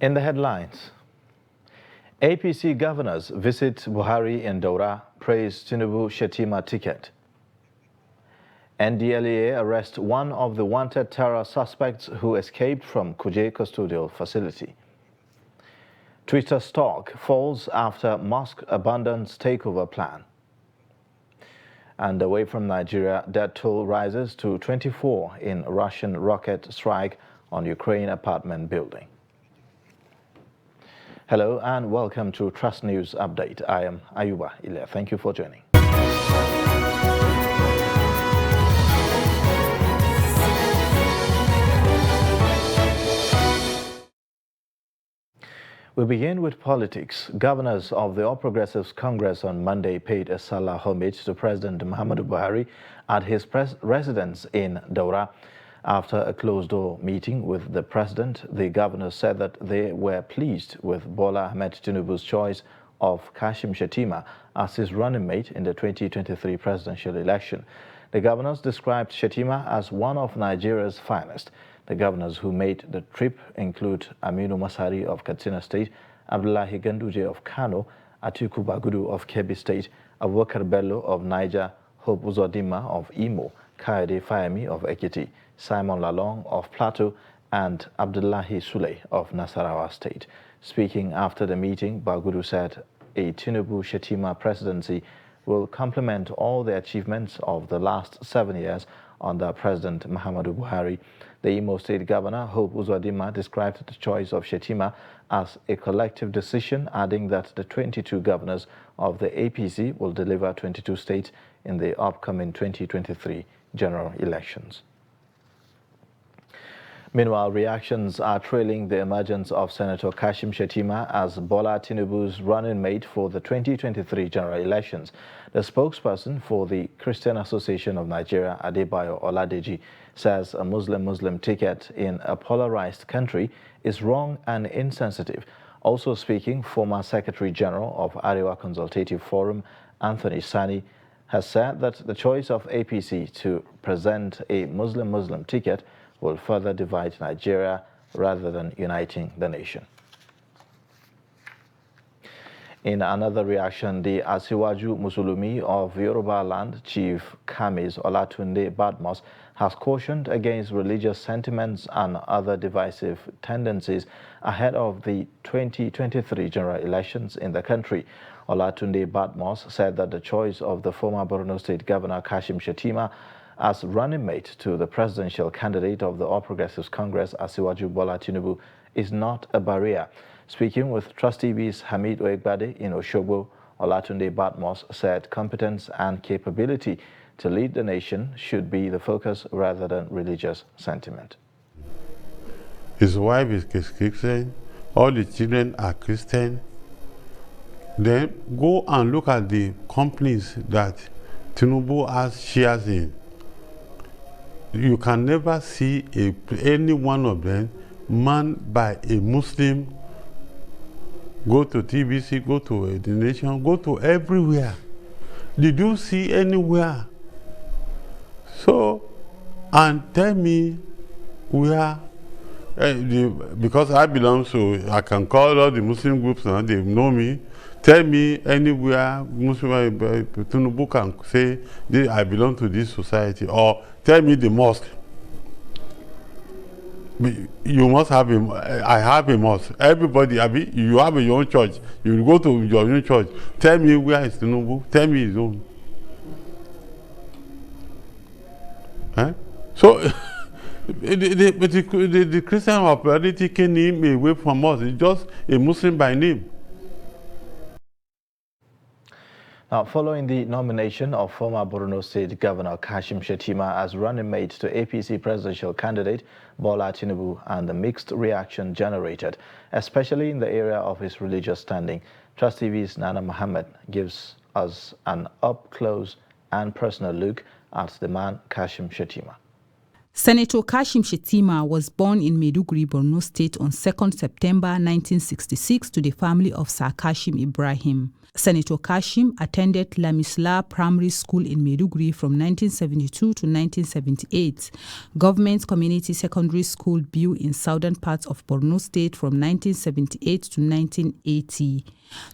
In the headlines, APC governors visit Buhari in Daura, praise Tinubu Shettima ticket. NDLEA arrest one of the wanted terror suspects who escaped from Kuje custodial facility. Twitter stock falls after Musk abandons takeover plan. And away from Nigeria, death toll rises to 24 in Russian rocket strike on Ukraine apartment building. Hello and welcome to Trust News Update. I am Ayuba Ile. Thank you for joining. We begin with politics. Governors of the All Progressives Congress on Monday paid a Salah homage to President Muhammadu Buhari at his residence in Daura. After a closed-door meeting with the president, the governors said that they were pleased with Bola Ahmed Tinubu's choice of Kashim Shettima as his running mate in the 2023 presidential election. The governors described Shettima as one of Nigeria's finest. The governors who made the trip include Aminu Masari of Katsina State, Abdullahi Ganduje of Kano, Atiku Bagudu of Kebbi State, Abubakar Bello of Niger, Hope Uzodinma of Imo, Kayode Fayemi of Ekiti, Simon Lalong of Plateau, and Abdullahi Sule of Nasarawa State. Speaking after the meeting, Bagudu said a Tinubu Shettima presidency will complement all the achievements of the last 7 years under President Muhammadu Buhari. The Imo State Governor, Hope Uzodinma, described the choice of Shettima as a collective decision, adding that the 22 governors of the APC will deliver 22 states in the upcoming 2023 general elections. Meanwhile, reactions are trailing the emergence of Senator Kashim Shettima as Bola Tinubu's running mate for the 2023 general elections. The spokesperson for the Christian Association of Nigeria, Adebayo Oladeji, says a Muslim ticket in a polarized country is wrong and insensitive. Also speaking, former Secretary General of Arewa Consultative Forum, Anthony Sani, has said that the choice of APC to present a Muslim ticket will further divide Nigeria rather than uniting the nation. In another reaction, the Asiwaju Musulumi of Yoruba land, Chief Kamis Olatunde Badmus, has cautioned against religious sentiments and other divisive tendencies ahead of the 2023 general elections in the country. Olatunde Badmus said that the choice of the former Borno State Governor Kashim Shettima as running mate to the presidential candidate of the All Progressives Congress, Asiwaju Bola Tinubu, is not a barrier. Speaking with Trust TV's Hamid Oegbade in Oshogbo, Olatunde Badmus said competence and capability to lead the nation should be the focus rather than religious sentiment. His wife is Christian, all the children are Christian. Then go and look at the companies that Tinubu has shares in. You can never see any one of them manned by a Muslim. Go to TBC, go to The Nation, go to everywhere. Did you see anywhere? So, and tell me where, because I belong to, I can call all the Muslim groups now, they know me. Tell me anywhere Muslim Tinubu can say, I belong to this society, or tell me the mosque. You must have I have a mosque. Everybody, you have your own church. You go to your own church. Tell me where is Tinubu. Tell me his own. Huh? So, the Christian are already taking him away from us. He's just a Muslim by name. Now, following the nomination of former Borno State Governor Kashim Shettima as running mate to APC presidential candidate Bola Tinubu and the mixed reaction generated, especially in the area of his religious standing, Trust TV's Nana Mohammed gives us an up-close and personal look at the man Kashim Shettima. Senator Kashim Shettima was born in Maiduguri, Borno State on 2nd September 1966 to the family of Sir Kashim Ibrahim. Senator Kashim attended Lamisla Primary School in Maiduguri from 1972 to 1978, Government Community Secondary School Biu in southern parts of Borno State from 1978 to 1980.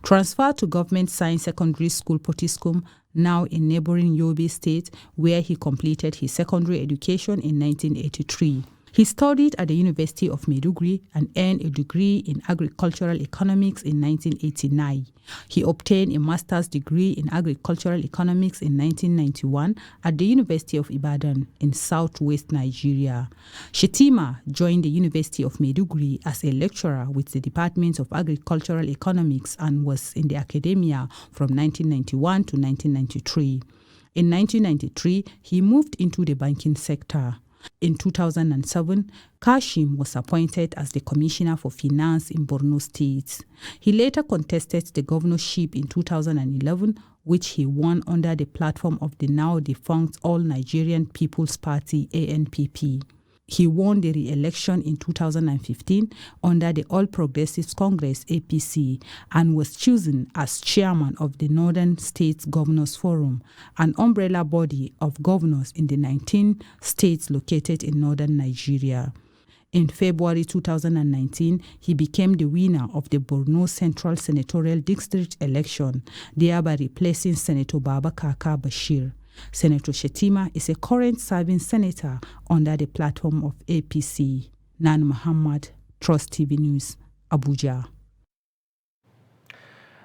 Transferred to Government Science Secondary School Potiskum, now in neighboring Yobe State, where he completed his secondary education in 1983. He studied at the University of Maiduguri and earned a degree in agricultural economics in 1989. He obtained a master's degree in agricultural economics in 1991 at the University of Ibadan in southwest Nigeria. Shettima joined the University of Maiduguri as a lecturer with the Department of Agricultural Economics and was in the academia from 1991 to 1993. In 1993, he moved into the banking sector. In 2007, Kashim was appointed as the Commissioner for Finance in Borno State. He later contested the governorship in 2011, which he won under the platform of the now defunct All Nigerian People's Party (ANPP). He won the re-election in 2015 under the All Progressives Congress (APC) and was chosen as chairman of the Northern States Governors Forum, an umbrella body of governors in the 19 states located in northern Nigeria. In February 2019, he became the winner of the Borno Central Senatorial District election, thereby replacing Senator Baba Kaka Bashir. Senator Shettima is a current serving senator under the platform of APC. Nan Muhammad, Trust TV News, Abuja.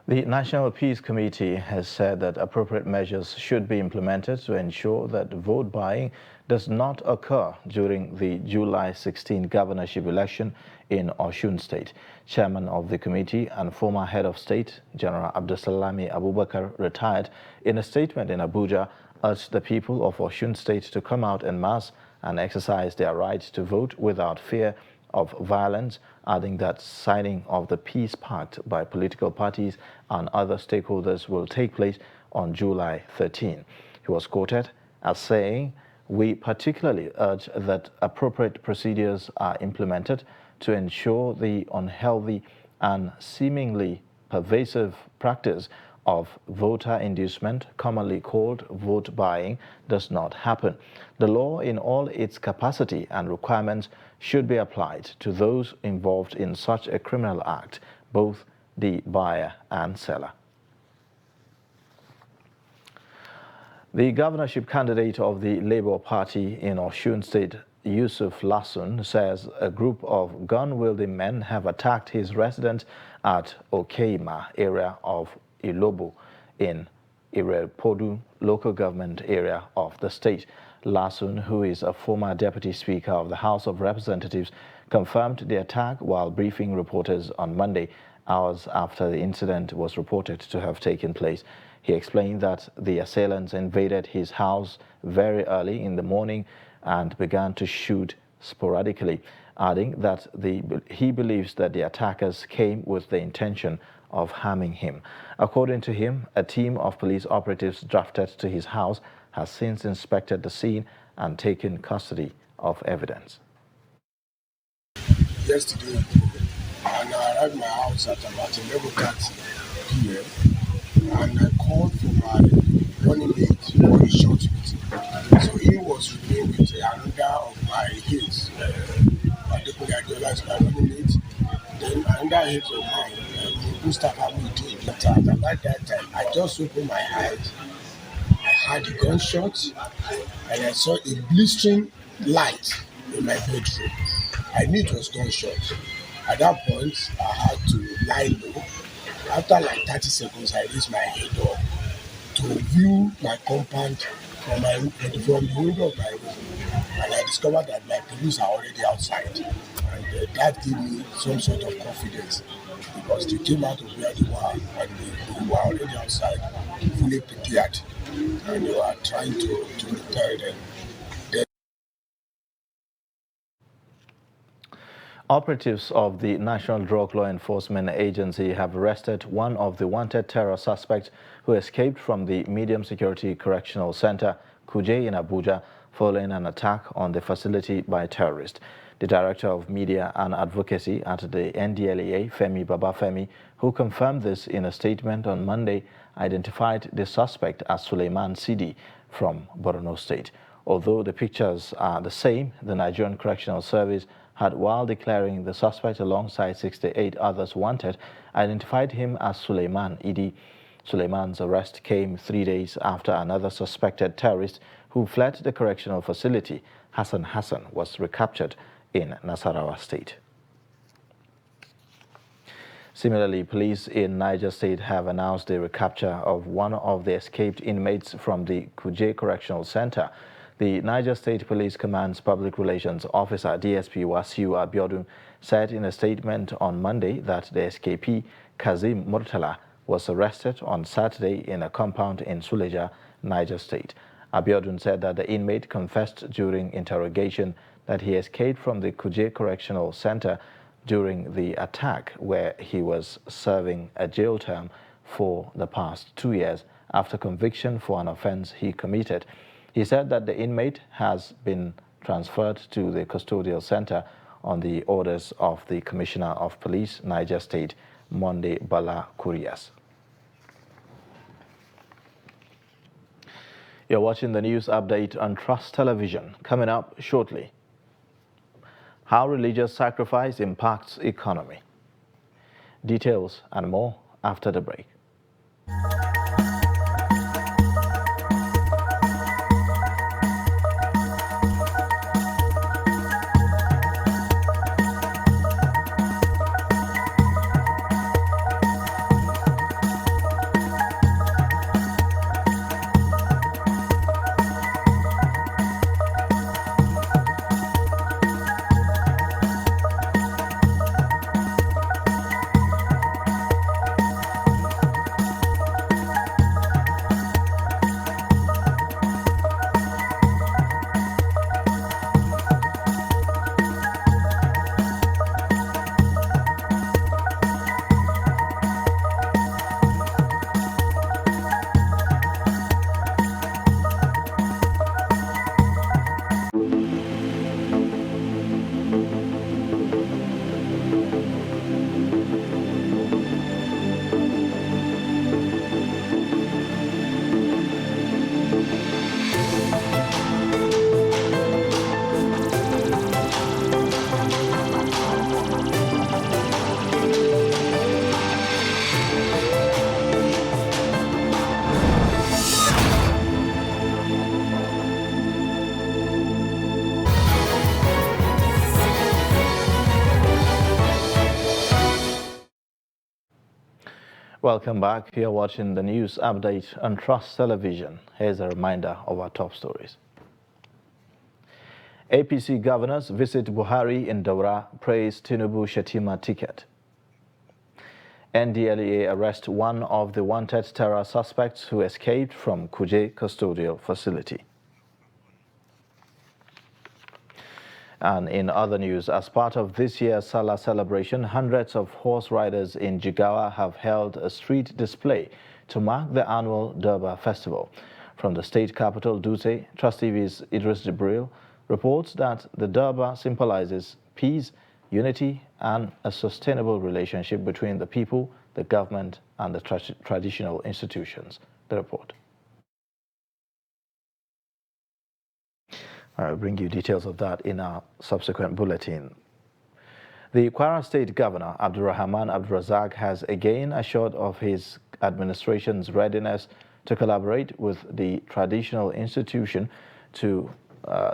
The National Peace Committee has said that appropriate measures should be implemented to ensure that vote buying does not occur during the July 16 governorship election in Osun State. Chairman of the committee and former head of state, General Abdulsalami Abubakar, retired, in a statement in Abuja, urged the people of Osun State to come out en masse and exercise their right to vote without fear of violence, adding that signing of the peace pact by political parties and other stakeholders will take place on July 13. He was quoted as saying, "We particularly urge that appropriate procedures are implemented to ensure the unhealthy and seemingly pervasive practice of voter inducement, commonly called vote buying, does not happen. The law in all its capacity and requirements should be applied to those involved in such a criminal act, both the buyer and seller." The governorship candidate of the Labour Party in Osun State, Yusuf Lasun, says a group of gun-wielding men have attacked his residence at Okeima area of Ilobo in Irepodu local government area of the state. Lasun, who is a former deputy speaker of the House of Representatives, confirmed the attack while briefing reporters on Monday, hours after the incident was reported to have taken place. He explained that the assailants invaded his house very early in the morning and began to shoot sporadically, adding that he believes that the attackers came with the intention of harming him. According to him, a team of police operatives drafted to his house has since inspected the scene and taken custody of evidence. Yesterday, and I arrived at my house at about 11:30 p.m. and I called for my running mate for a short meeting. So he was with me with another of my kids. Particularly I realized my running mate. Then another hit of mine, Mustafa Mutin. At that time, I just opened my eyes. I had a gunshot and I saw a blistering light in my bedroom. I knew it was gunshot. At that point, I had to lie low. After like 30 seconds, I raised my head up to view my compound from the window of my room. And I discovered that my police are already outside. And that gave me some sort of confidence because they came out of where they were and they were already outside, fully prepared. And they were trying to repel them. Operatives of the National Drug Law Enforcement Agency have arrested one of the wanted terror suspects who escaped from the Medium Security Correctional Center, Kuje in Abuja, following an attack on the facility by terrorists. The Director of Media and Advocacy at the NDLEA, Femi Babafemi, who confirmed this in a statement on Monday, identified the suspect as Suleiman Sidi from Borno State. Although the pictures are the same, the Nigerian Correctional Service had, while declaring the suspect alongside 68 others wanted, identified him as Suleiman Idi. Suleiman's arrest came 3 days after another suspected terrorist who fled the correctional facility, Hassan Hassan, was recaptured in Nasarawa State. Similarly, police in Niger State have announced the recapture of one of the escaped inmates from the Kuje Correctional Center. The Niger State Police Command's Public Relations Officer, DSP Wasiu Abiodun, said in a statement on Monday that the escapee, Kazim Murtala, was arrested on Saturday in a compound in Suleja, Niger State. Abiodun said that the inmate confessed during interrogation that he escaped from the Kuje Correctional Center during the attack, where he was serving a jail term for the past 2 years after conviction for an offense he committed. He said that the inmate has been transferred to the custodial center on the orders of the Commissioner of Police, Niger State, Monday Bala Kurias. You're watching the news update on Trust Television. Coming up shortly, how religious sacrifice impacts economy. Details and more after the break. Welcome back. You're watching the news update on Trust Television. Here's a reminder of our top stories. APC governors visit Buhari in Daura, praise Tinubu Shetima ticket. NDLEA arrest one of the wanted terror suspects who escaped from Kuje custodial facility. And in other news, as part of this year's Salah celebration, hundreds of horse riders in Jigawa have held a street display to mark the annual Durbar Festival. From the state capital, Dutse, Trust TV's Idris Jibril reports that the Durbar symbolizes peace, unity, and a sustainable relationship between the people, the government, and the traditional institutions. The report. I'll bring you details of that in our subsequent bulletin. The Kwara State Governor, Abdulrahman Abdulrazak, has again assured of his administration's readiness to collaborate with the traditional institution to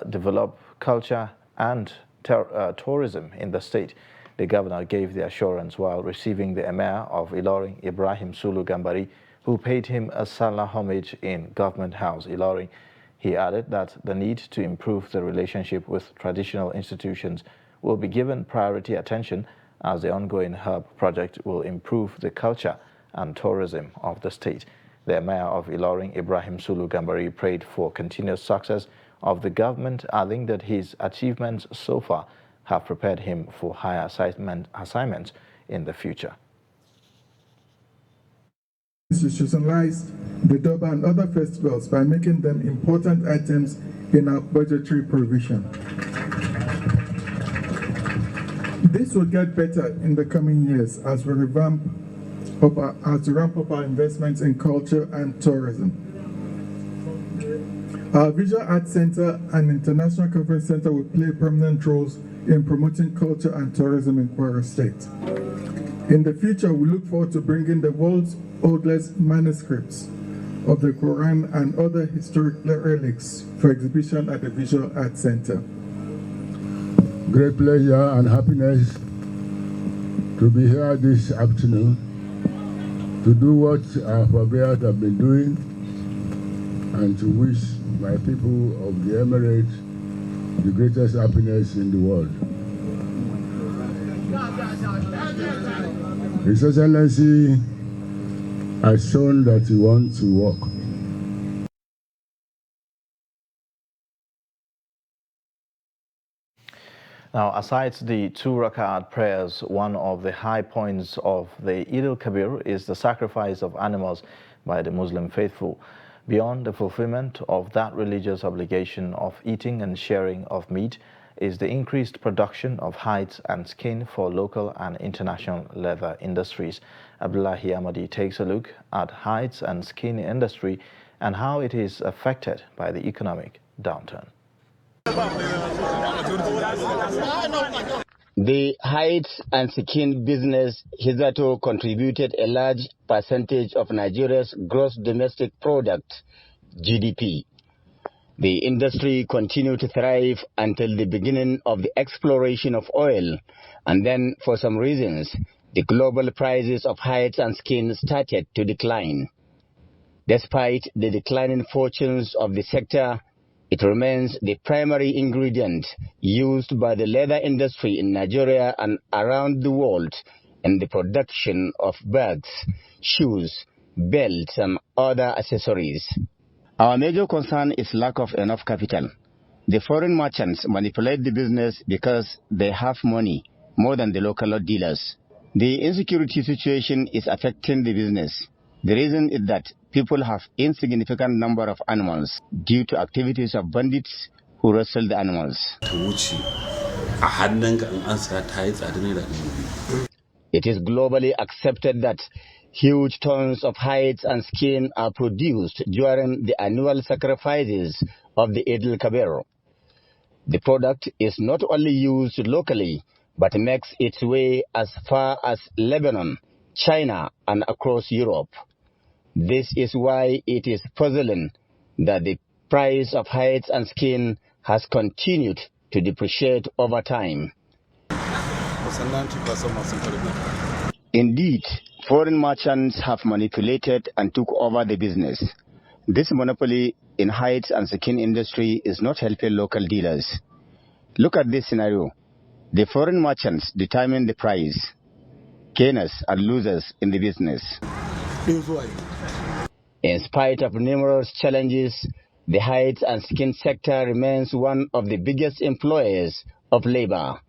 develop culture and tourism in the state. The governor gave the assurance while receiving the Emir of Ilorin, Ibrahim Sulu Gambari, who paid him a Salah homage in Government House, Ilorin. He added that the need to improve the relationship with traditional institutions will be given priority attention as the ongoing hub project will improve the culture and tourism of the state. The Emir of Ilorin, Ibrahim Sulu Gambari, prayed for continuous success of the government, adding that his achievements so far have prepared him for higher assignments in the future. Institutionalized the Durbar and other festivals by making them important items in our budgetary provision. This will get better in the coming years as we ramp up our investments in culture and tourism. Our Visual Arts Center and International Conference Center will play prominent roles in promoting culture and tourism in Kwara State. In the future, we look forward to bringing the world's oldest manuscripts of the Quran and other historic relics for exhibition at the Visual Arts Center. Great pleasure and happiness to be here this afternoon to do what our forebears have been doing and to wish my people of the Emirates the greatest happiness in the world. His Excellency has shown that he wants to work. Now, aside the 2 Rakat prayers, one of the high points of the Eid al-Kabir is the sacrifice of animals by the Muslim faithful. Beyond the fulfillment of that religious obligation of eating and sharing of meat is the increased production of hides and skin for local and international leather industries. Abdullahi Ahmadi takes a look at hides and skin industry and how it is affected by the economic downturn. The hides and skin business hitherto contributed a large percentage of Nigeria's gross domestic product, GDP. The industry continued to thrive until the beginning of the exploration of oil, and then, for some reasons, the global prices of hides and skin started to decline. Despite the declining fortunes of the sector, it remains the primary ingredient used by the leather industry in Nigeria and around the world in the production of bags, shoes, belts, and other accessories. Our major concern is lack of enough capital. The foreign merchants manipulate the business because they have money more than the local dealers. The insecurity situation is affecting the business. The reason is that people have insignificant number of animals due to activities of bandits who wrestle the animals. It is globally accepted that huge tons of hides and skin are produced during the annual sacrifices of the Eid al-Kabir. The product is not only used locally, but makes its way as far as Lebanon, China, and across Europe. This is why it is puzzling that the price of hides and skin has continued to depreciate over time. Indeed, foreign merchants have manipulated and took over the business. This monopoly in hides and skin industry is not helping local dealers. Look at this scenario. The foreign merchants determine the price. Gainers are losers in the business. In spite of numerous challenges, the hides and skin sector remains one of the biggest employers of labor.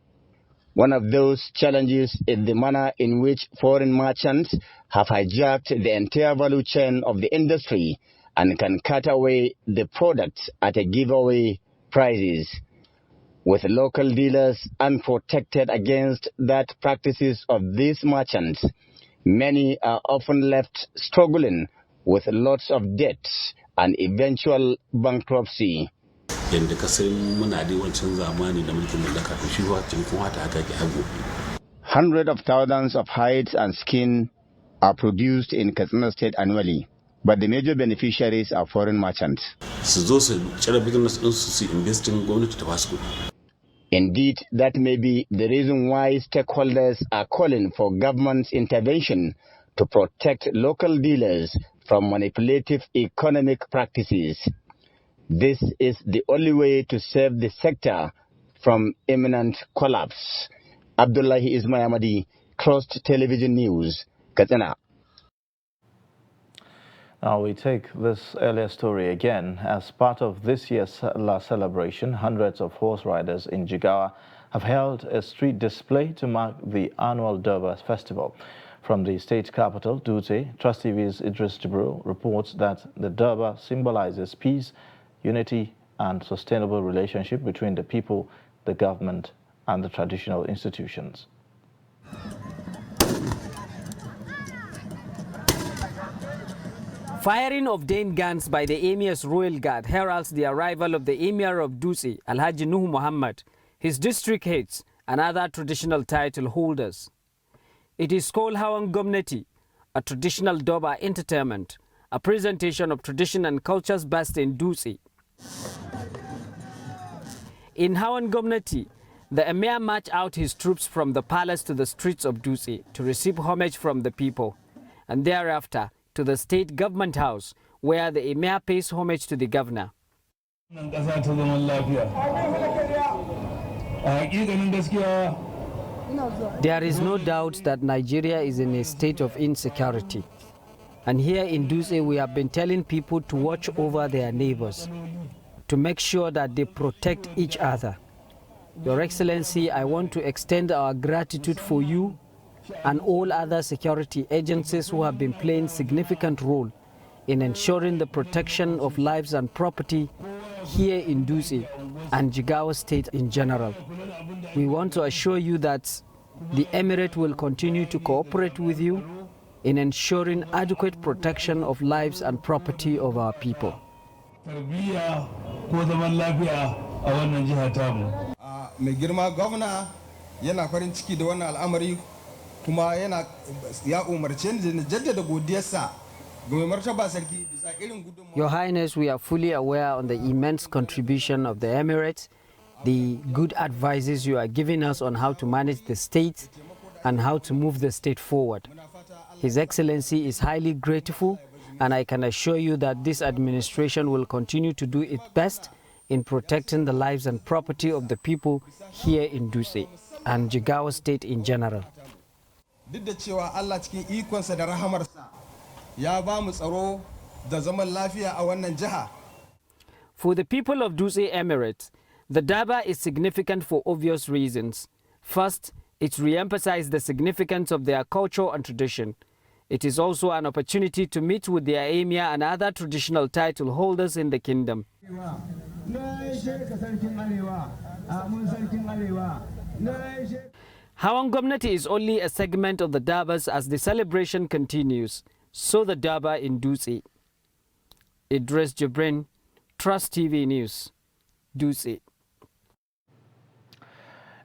One of those challenges is the manner in which foreign merchants have hijacked the entire value chain of the industry and can cut away the products at a giveaway prices. With local dealers unprotected against that practices of these merchants, many are often left struggling with lots of debts and eventual bankruptcy. Hundreds of thousands of hides and skin are produced in Katsina State annually, but the major beneficiaries are foreign merchants. Indeed, that may be the reason why stakeholders are calling for government intervention to protect local dealers from manipulative economic practices. This is the only way to save the sector from imminent collapse. Abdullahi Ismail Ahmadi, Trust Television News, Katsina. Now we take this earlier story again. As part of this year's Salah celebration, hundreds of horse riders in Jigawa have held a street display to mark the annual Durbar festival. From the state capital, Dutse, Trust TV's Idris Jibril reports that the Durbar symbolizes peace, unity, and sustainable relationship between the people, the government, and the traditional institutions. Firing of Dane guns by the Emir's Royal Guard heralds the arrival of the Emir of Dutse, Alhaji Nuhu Muhammad, his district heads, and other traditional title holders. It is called Hawan Gomnati, a traditional Doba entertainment, a presentation of tradition and cultures based in Dutse. In Hawan Gomnati, the Emir marched out his troops from the palace to the streets of Dutse to receive homage from the people, and thereafter to the state government house, where the Emir pays homage to the governor. There is no doubt that Nigeria is in a state of insecurity. And here in Dutse, we have been telling people to watch over their neighbors, to make sure that they protect each other. Your Excellency, I want to extend our gratitude for you and all other security agencies who have been playing significant role in ensuring the protection of lives and property here in Dutse and Jigawa State in general. We want to assure you that the Emirate will continue to cooperate with you in ensuring adequate protection of lives and property of our people. Mai girma gwamna yana farin ciki da wannan al'amari kuma yana ya umarce ni da jaddada godiyarsa ga mai martaba sarki bisa irin gudunmawa. Your Highness, we are fully aware on the immense contribution of the Emirates, the good advices you are giving us on how to manage the state and how to move the state forward. His Excellency is highly grateful, and I can assure you that this administration will continue to do its best in protecting the lives and property of the people here in Dutse and Jigawa State in general. Duk da cewa Allah cikin ikonsa da rahamarsa ya ba mu tsaro da zaman lafiya a wannan jiha. For the people of Dutse Emirate, the Daba is significant for obvious reasons. First, it re-emphasizes the significance of their culture and tradition. It is also an opportunity to meet with their emir and other traditional title holders in the kingdom. Hawan Gomnati is only a segment of the Dabas as the celebration continues. So the Daba in Dutse. Idris Jibrin, Trust TV News, Dutse.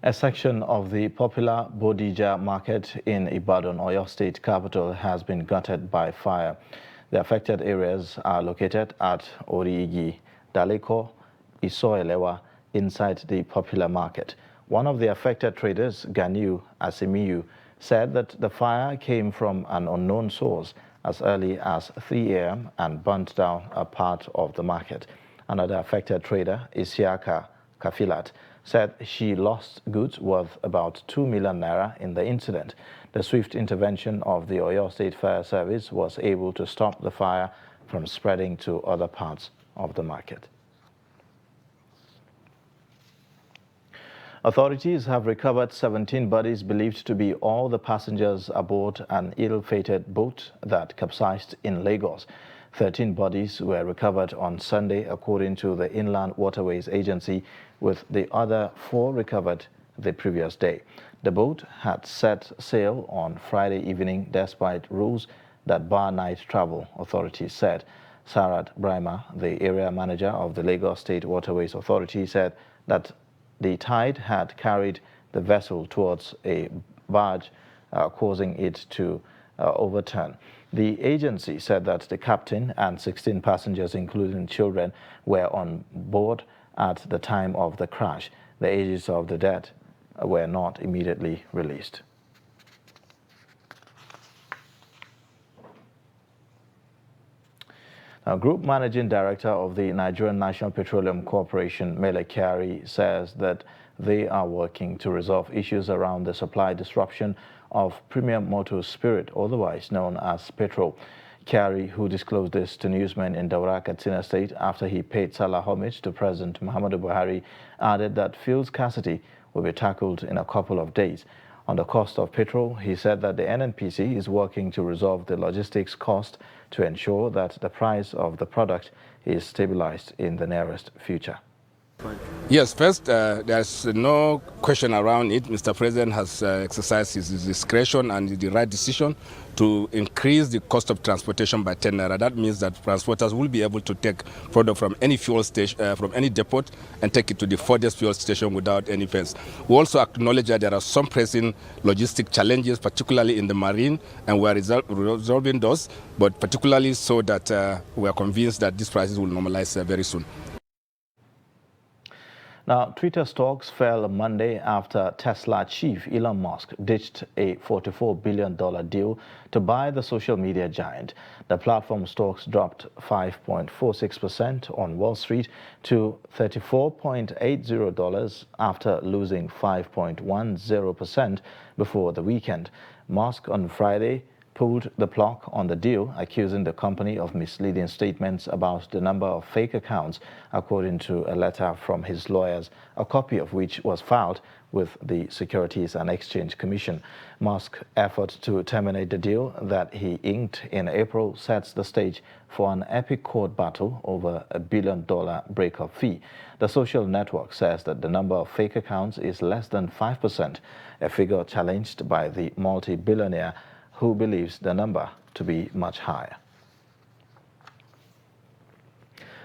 A section of the popular Bodija market in Ibadan, Oyo State capital, has been gutted by fire. The affected areas are located at Oriigi, Daleko, Isoelewa, inside the popular market. One of the affected traders, Ganiu Asimiyu, said that the fire came from an unknown source as early as 3 a.m. and burnt down a part of the market. Another affected trader, Isiaka Kafilat, said she lost goods worth about 2 million naira in the incident. The swift intervention of the Oyo State Fire Service was able to stop the fire from spreading to other parts of the market. Authorities have recovered 17 bodies believed to be all the passengers aboard an ill-fated boat that capsized in Lagos. 13 bodies were recovered on Sunday, according to the Inland Waterways Agency, with the other 4 recovered the previous day. The boat had set sail on Friday evening despite rules that bar night travel, authorities said. Sarat Brahma, the area manager of the Lagos State Waterways Authority, said that the tide had carried the vessel towards a barge, causing it to overturn. The agency said that the captain and 16 passengers, including children, were on board at the time of the crash. The ages of the dead were not immediately released. Now, Group Managing Director of the Nigerian National Petroleum Corporation, Mele Kyari, says that they are working to resolve issues around the supply disruption of premium motor spirit, otherwise known as petrol. Kyari, who disclosed this to newsmen in Daura, Katsina State after he paid Salah homage to President Muhammadu Buhari, added that fuel scarcity will be tackled in a couple of days. On the cost of petrol, he said that the NNPC is working to resolve the logistics cost to ensure that the price of the product is stabilized in the nearest future. Yes, first, there's no question around it. Mr. President has exercised his discretion and the right decision to increase the cost of transportation by 10 naira. That means that transporters will be able to take product from any fuel station, from any depot, and take it to the furthest fuel station without any fence. We also acknowledge that there are some pressing logistic challenges, particularly in the marine, and we are resolving those, but particularly so that we are convinced that these prices will normalize very soon. Now, Twitter stocks fell Monday after Tesla chief Elon Musk ditched a $44 billion deal to buy the social media giant. The platform stocks dropped 5.46% on Wall Street to $34.80 after losing 5.10% before the weekend. Musk on Friday pulled the plug on the deal, accusing the company of misleading statements about the number of fake accounts, according to a letter from his lawyers, a copy of which was filed with the Securities and Exchange Commission. Musk's effort to terminate the deal that he inked in April sets the stage for an epic court battle over a $1 billion breakup fee. The social network says that the number of fake accounts is less than 5%, a figure challenged by the multi-billionaire who believes the number to be much higher.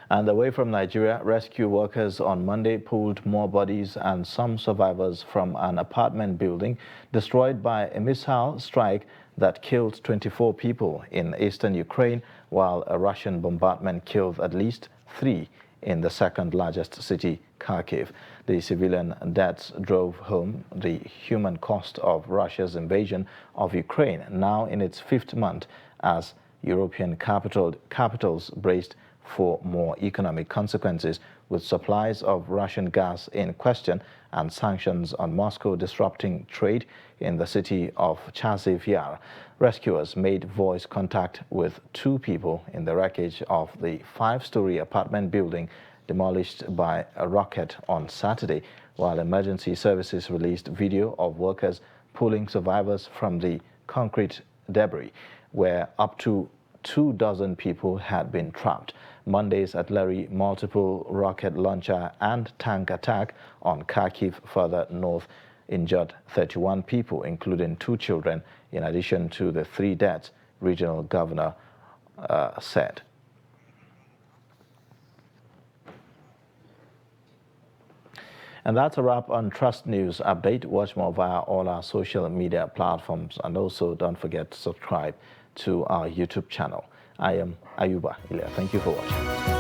And away from Nigeria, rescue workers on Monday pulled more bodies and some survivors from an apartment building destroyed by a missile strike that killed 24 people in eastern Ukraine, while a Russian bombardment killed at least 3 in the second largest city, Kharkiv. The civilian deaths drove home the human cost of Russia's invasion of Ukraine, now in its 5th month, as European capitals braced for more economic consequences, with supplies of Russian gas in question and sanctions on Moscow disrupting trade in the city of Chasiv Yar. Rescuers made voice contact with 2 people in the wreckage of the 5-story apartment building demolished by a rocket on Saturday, while emergency services released video of workers pulling survivors from the concrete debris, where up to 24 people had been trapped. Monday's artillery, multiple rocket launcher and tank attack on Kharkiv further north injured 31 people, including 2 children, in addition to the 3 deaths, regional governor said. And that's a wrap on Trust News Update. Watch more via all our social media platforms, and also don't forget to subscribe to our YouTube channel. I am Ayuba Ilya. Thank you for watching.